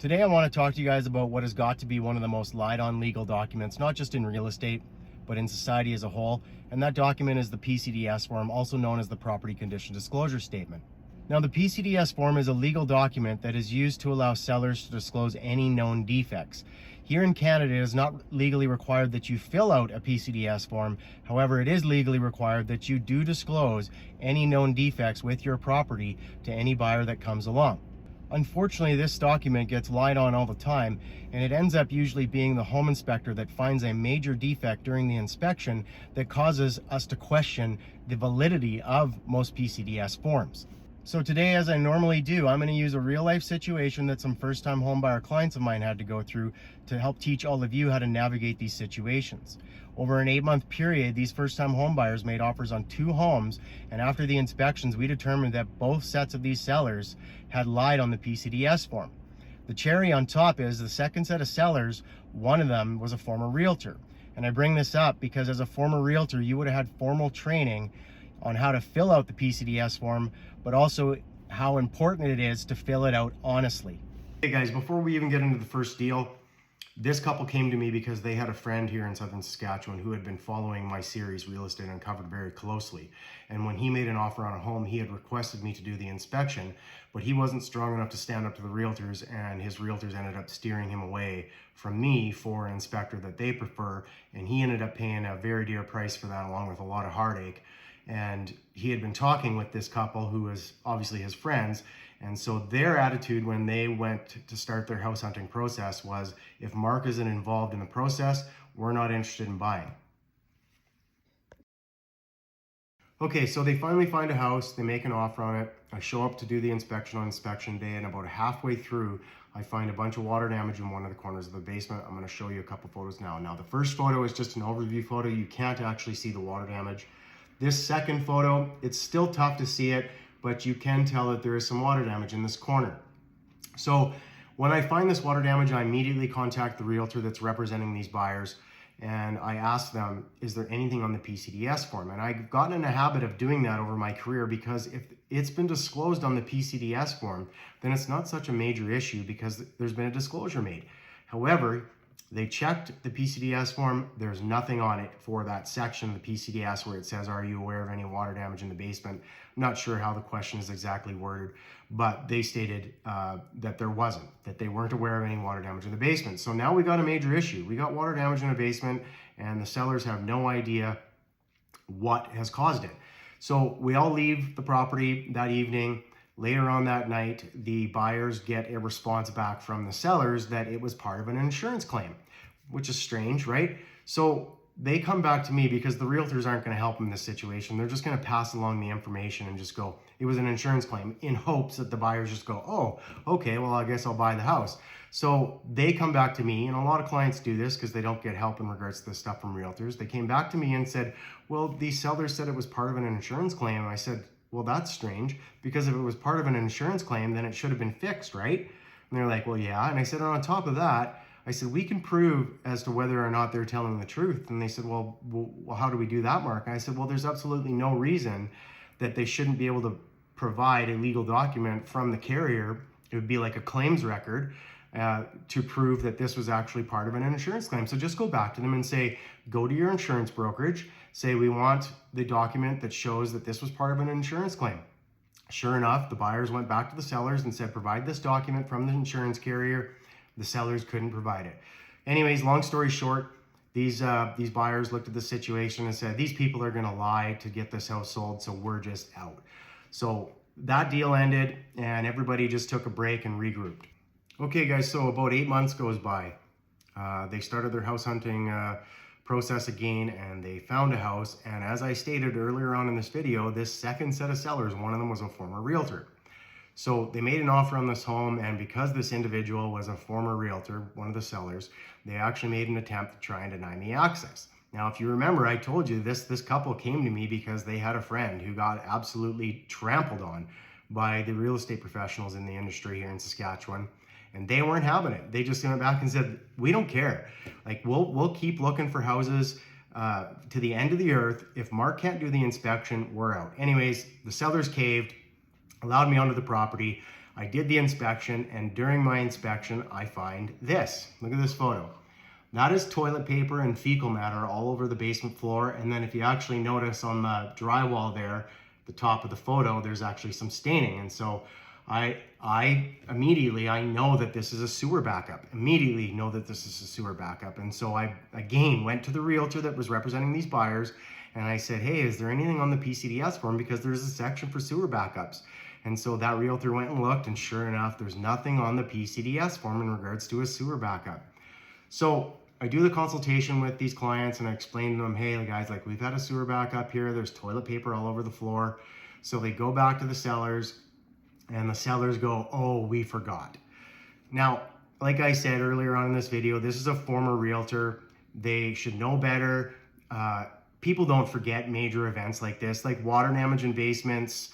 Today I want to talk to you guys about what has got to be one of the most lied on legal documents, not just in real estate, but in society as a whole. And that document is the PCDS form, also known as the Property Condition Disclosure Statement. Now, the PCDS form is a legal document that is used to allow sellers to disclose any known defects. Here in Canada, it is not legally required that you fill out a PCDS form. However, it is legally required that you do disclose any known defects with your property to any buyer that comes along. Unfortunately, this document gets lied on all the time, and it ends up usually being the home inspector that finds a major defect during the inspection that causes us to question the validity of most PCDS forms. So today, as I normally do, I'm going to use a real life situation that some first-time homebuyer clients of mine had to go through to help teach all of you how to navigate these situations. Over an 8-month period, these first-time homebuyers made offers on 2 homes, and after the inspections, we determined that both sets of these sellers had lied on the PCDS form. The cherry on top is the second set of sellers, one of them was a former realtor. And I bring this up because as a former realtor, you would have had formal training on how to fill out the PCDS form, but also how important it is to fill it out honestly. Hey guys, before we even get into the first deal, this couple came to me because they had a friend here in southern Saskatchewan who had been following my series Real Estate Uncovered very closely. And when he made an offer on a home, he had requested me to do the inspection, but he wasn't strong enough to stand up to the realtors, and his realtors ended up steering him away from me for an inspector that they prefer. And he ended up paying a very dear price for that, along with a lot of heartache. And he had been talking with this couple who was obviously his friends. And so their attitude when they went to start their house hunting process was, if Mark isn't involved in the process, we're not interested in buying. Okay, so they finally find a house, they make an offer on it. I show up to do the inspection on inspection day, and about halfway through, I find a bunch of water damage in one of the corners of the basement. I'm going to show you a couple photos now. Now, the first photo is just an overview photo. You can't actually see the water damage. This second photo, it's still tough to see it, but you can tell that there is some water damage in this corner. So when I find this water damage, I immediately contact the realtor that's representing these buyers, and I ask them, is there anything on the PCDS form? And I've gotten in a habit of doing that over my career, because if it's been disclosed on the PCDS form, then it's not such a major issue because there's been a disclosure made. However, they checked the PCDS form. There's nothing on it for that section of the PCDS where it says, are you aware of any water damage in the basement? I'm not sure how the question is exactly worded, but they stated that there wasn't, that they weren't aware of any water damage in the basement. So now we got a major issue. We got water damage in the basement, and the sellers have no idea what has caused it. So we all leave the property that evening. Later on that night, the buyers get a response back from the sellers that it was part of an insurance claim, which is strange, right? So they come back to me because the realtors aren't going to help in this situation. They're just going to pass along the information and just go, it was an insurance claim, in hopes that the buyers just go, oh, okay, well, I guess I'll buy the house. So they come back to me, and a lot of clients do this because they don't get help in regards to this stuff from realtors. They came back to me and said, well, the seller said it was part of an insurance claim. And I said, well, that's strange, because if it was part of an insurance claim, then it should have been fixed, right? And they're like, well, yeah. And I said, on top of that, I said, we can prove as to whether or not they're telling the truth. And they said, well, how do we do that, Mark? And I said, well, there's absolutely no reason that they shouldn't be able to provide a legal document from the carrier. It would be like a claims record to prove that this was actually part of an insurance claim. So just go back to them and say, go to your insurance brokerage, say, we want the document that shows that this was part of an insurance claim. Sure enough, the buyers went back to the sellers and said, provide this document from the insurance carrier. The sellers couldn't provide it. Anyways, long story short, these buyers looked at the situation and said, these people are going to lie to get this house sold, so we're just out. So that deal ended, and everybody just took a break and regrouped. Okay, guys, so about 8 months goes by. They started their house hunting process again, and they found a house. And as I stated earlier on in this video, this second set of sellers, one of them was a former realtor. So they made an offer on this home, and because this individual was a former realtor, one of the sellers, they actually made an attempt to try and deny me access. Now, if you remember, I told you this couple came to me because they had a friend who got absolutely trampled on by the real estate professionals in the industry here in Saskatchewan. And they weren't having it. They just went back and said, we don't care. Like, we'll keep looking for houses to the end of the earth. If Mark can't do the inspection, we're out. Anyways, the sellers caved, allowed me onto the property. I did the inspection, and during my inspection, I find this. Look at this photo. That is toilet paper and fecal matter all over the basement floor. And then if you actually notice on the drywall there, the top of the photo, there's actually some staining. And so I immediately, I know that this is a sewer backup. Immediately know that this is a sewer backup. And so I, again, went to the realtor that was representing these buyers, and I said, hey, is there anything on the PCDS form? Because there's a section for sewer backups. And so that realtor went and looked, and sure enough, there's nothing on the PCDS form in regards to a sewer backup. So I do the consultation with these clients, and I explain to them, hey guys, like, we've had a sewer backup here. There's toilet paper all over the floor. So they go back to the sellers, and the sellers go, oh, we forgot. Now, like I said earlier on in this video, this is a former realtor. They should know better. People don't forget major events like this, like water damage in basements,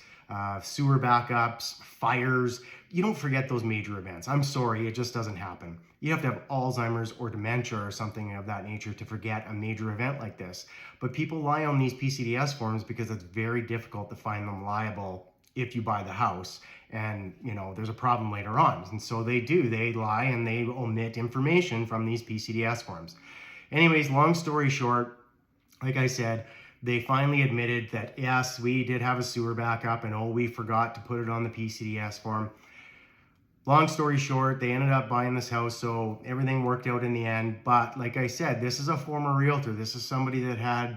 sewer backups, fires. You don't forget those major events. I'm sorry, it just doesn't happen. You have to have Alzheimer's or dementia or something of that nature to forget a major event like this. But people lie on these PCDS forms because it's very difficult to find them liable if you buy the house, and there's a problem later on. And so they lie and they omit information from these PCDS forms. Anyways, long story short, like I said, they finally admitted that yes, we did have a sewer backup, and oh, we forgot to put it on the PCDS form. Long story short, they ended up buying this house, so everything worked out in the end. But like I said, this is a former realtor. This is somebody that had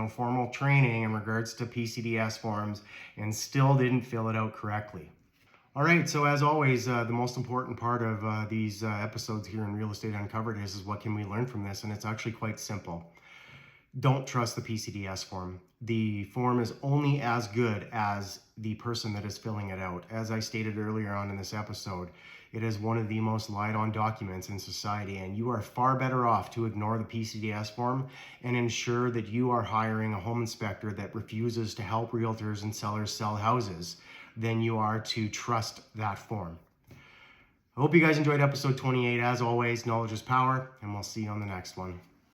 formal training in regards to PCDS forms and still didn't fill it out correctly. All right, so as always, the most important part of these episodes here in Real Estate Uncovered is what can we learn from this? And it's actually quite simple. Don't trust the PCDS form. The form is only as good as the person that is filling it out. As I stated earlier on in this episode, it is one of the most lied on documents in society, and you are far better off to ignore the PCDS form and ensure that you are hiring a home inspector that refuses to help realtors and sellers sell houses than you are to trust that form. I hope you guys enjoyed episode 28. As always, knowledge is power, and we'll see you on the next one.